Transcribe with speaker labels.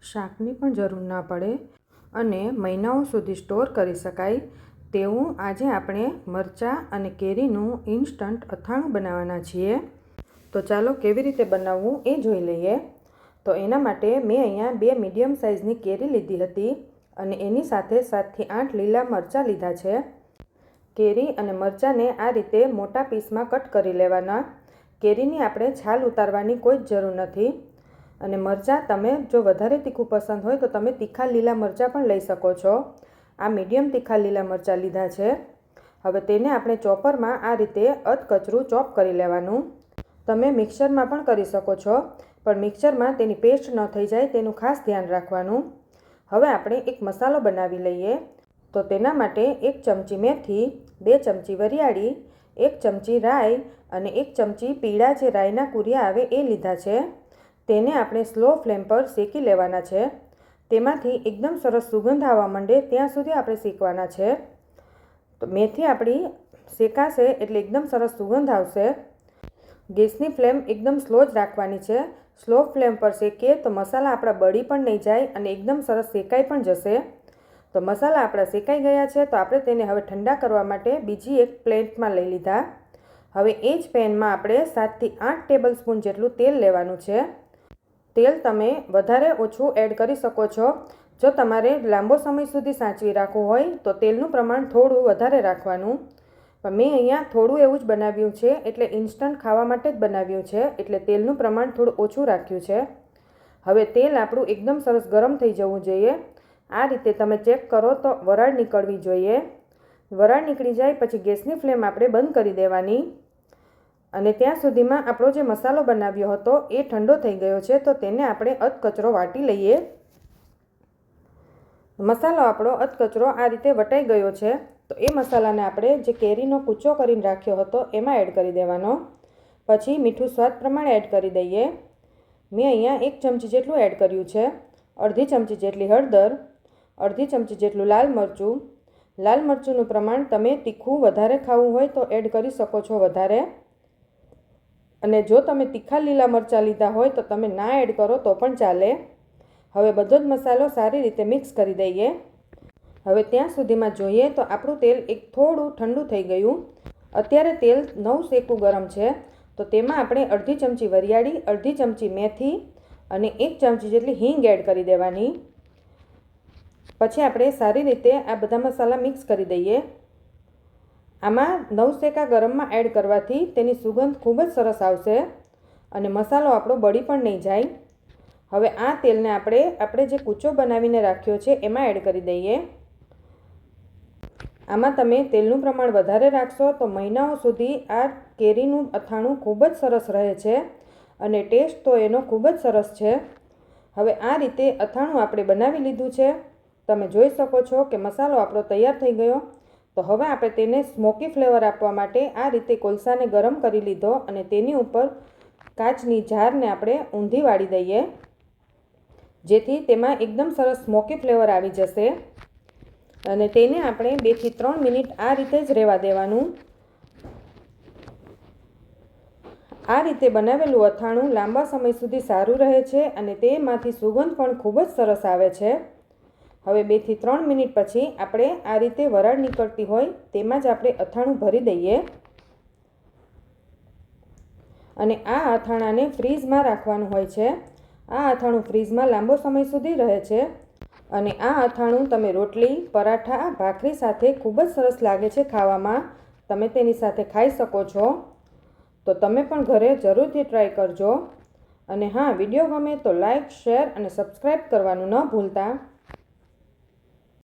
Speaker 1: શાકની પણ જરૂર ના પડે અને મહિનાઓ સુધી સ્ટોર કરી શકાય તેવું આજે આપણે મરચાં અને કેરીનું ઇન્સ્ટન્ટ અથાણું બનાવવાના છીએ। તો ચાલો કેવી રીતે બનાવવું એ જોઈ લઈએ। તો એના માટે મેં અહીંયા 2 મીડિયમ સાઇઝની કેરી લીધી હતી અને એની સાથે 7 થી 8 લીલા મરચાં લીધા છે। કેરી અને મરચાંને આ રીતે મોટા પીસમાં કટ કરી લેવાના। કેરીની આપણે છાલ ઉતારવાની કોઈ જ જરૂર નથી અને મરચાં તમે જો વધારે તીખું પસંદ હોય તો તમે તીખા લીલા મરચાં પણ લઈ શકો છો। આ મીડિયમ તીખા લીલા મરચાં લીધા છે। હવે તેને આપણે ચોપરમાં આ રીતે અધકચરું ચોપ કરી લેવાનું। તમે મિક્સરમાં પણ કરી શકો છો પણ મિક્સરમાં તેની પેસ્ટ ન થઈ જાય તેનું ખાસ ધ્યાન રાખવાનું। હવે આપણે એક મસાલો બનાવી લઈએ। તો તેના માટે 1 ચમચી મેથી, 2 ચમચી વરિયાળી, 1 ચમચી રાઈ અને 1 ચમચી પીળા જે રાઈના કુરિયા આવે એ લીધા છે। તેને આપણે સ્લો ફ્લેમ પર શેકી લેવાના છે। તેમાંથી એકદમ સરસ સુગંધ આવવા માંડે ત્યાં સુધી આપણે શેકવાના છે। તો મેથી આપણી શેકાશે એટલે એકદમ સરસ સુગંધ આવશે। ગેસની ફ્લેમ એકદમ સ્લો જ રાખવાની છે। સ્લો ફ્લેમ પર શેકીએ તો મસાલા આપણા બળી પણ નહીં જાય અને એકદમ સરસ શેકાઈ પણ જશે। તો મસાલા આપણા શેકાઈ ગયા છે તો આપણે તેને હવે ઠંડા કરવા માટે બીજી એક પ્લેટમાં લઈ લીધા। હવે એ જ પેનમાં આપણે 7 થી 8 ટેબલ સ્પૂન જેટલું તેલ લેવાનું છે। તેલ તમે વધારે ઓછું એડ કરી શકો છો। જો તમારે લાંબો સમય સુધી સાચવી રાખવું હોય તો તેલનું પ્રમાણ થોડું વધારે રાખવાનું। પણ મેં અહીંયા થોડું એવું જ બનાવ્યું છે એટલે ઇન્સ્ટન્ટ ખાવા માટે જ બનાવ્યું છે એટલે તેલનું પ્રમાણ થોડું ઓછું રાખ્યું છે। હવે તેલ આપણું એકદમ સરસ ગરમ થઈ જવું જોઈએ। આ રીતે તમે ચેક કરો તો વરાળ નીકળવી જોઈએ। વરાળ નીકળી જાય પછી ગેસની ફ્લેમ આપણે બંધ કરી દેવાની અને ત્યાં સુધીમાં આપણો જે મસાલો બનાવ્યો હતો એ ઠંડો થઈ ગયો છે તો તેને આપણે અધકચરો વાટી લઈએ। મસાલો આપણો અધકચરો આ રીતે વટાઈ ગયો છે તો એ મસાલાને આપણે જે કેરીનો કૂચો કરીને રાખ્યો હતો એમાં એડ કરી દેવાનો। પછી મીઠું સ્વાદ પ્રમાણે એડ કરી દઈએ। મેં અહીંયા 1 ચમચી જેટલું એડ કર્યું છે। અડધી ચમચી જેટલી હળદર, અડધી ચમચી જેટલું લાલ મરચું। લાલ મરચુંનું પ્રમાણ તમે તીખું વધારે ખાવું હોય તો એડ કરી શકો છો વધારે અને જો તમે તીખા લીલા મરચાં લીધા હોય તો તમે ના એડ કરો તો પણ ચાલે। હવે બધો જ મસાલો સારી રીતે મિક્સ કરી દઈએ। હવે ત્યાં સુધીમાં જોઈએ તો આપણું તેલ થોડું ઠંડુ થઈ ગયું। અત્યારે તેલ નવ શેકું ગરમ છે તો તેમાં આપણે અડધી ચમચી વરિયાળી, અડધી ચમચી મેથી અને 1 ચમચી જેટલી હિંગ એડ કરી દેવાની। પછી આપણે સારી રીતે આ બધા મસાલા મિક્સ કરી દઈએ। આમાં નવ શેકા ગરમમાં એડ કરવાથી તેની સુગંધ ખૂબ જ સરસ આવશે અને મસાલો આપણો બળી પણ નહીં જાય। હવે આ તેલને આપણે જે કૂચો બનાવીને રાખ્યો છે એમાં એડ કરી દઈએ। આમાં તમે તેલનું પ્રમાણ વધારે રાખશો તો મહિનાઓ સુધી આ કેરીનું અથાણું ખૂબ જ સરસ રહે છે અને ટેસ્ટ તો એનો ખૂબ જ સરસ છે। હવે આ રીતે અથાણું આપણે બનાવી લીધું છે। તમે જોઈ શકો છો કે મસાલો આપણો તૈયાર થઈ ગયો। તો હવે આપણે તેને સ્મોકી ફ્લેવર આપવા માટે આ રીતે કોલસાને ગરમ કરી લીધો અને તેની ઉપર કાચની જારને આપણે ઊંધી વાળી દઈએ જેથી તેમાં એકદમ સરસ સ્મોકી ફ્લેવર આવી જશે અને તેને આપણે 2 થી 3 મિનિટ આ રીતે જ રહેવા દેવાનું। આ રીતે બનાવેલું અથાણું લાંબા સમય સુધી સારું રહે છે અને તેમાંથી સુગંધ પણ ખૂબ જ સરસ આવે છે। હવે 2 થી 3 મિનિટ પછી આપણે આ રીતે વરાળ નીકળતી હોય તેમાં જ આપણે અથાણું ભરી દઈએ અને આ અથાણાને ફ્રીઝમાં રાખવાનું હોય છે। આ અથાણું ફ્રીઝમાં લાંબો સમય સુધી રહે છે અને આ અથાણું તમે રોટલી, પરાઠા, ભાખરી સાથે ખૂબ જ સરસ લાગે છે ખાવામાં। તમે તેની સાથે ખાઈ શકો છો। તો તમે પણ ઘરે જરૂરથી ટ્રાય કરજો અને હા, વિડીયો ગમે તો લાઈક, શેર અને સબસ્ક્રાઈબ કરવાનું ન ભૂલતા।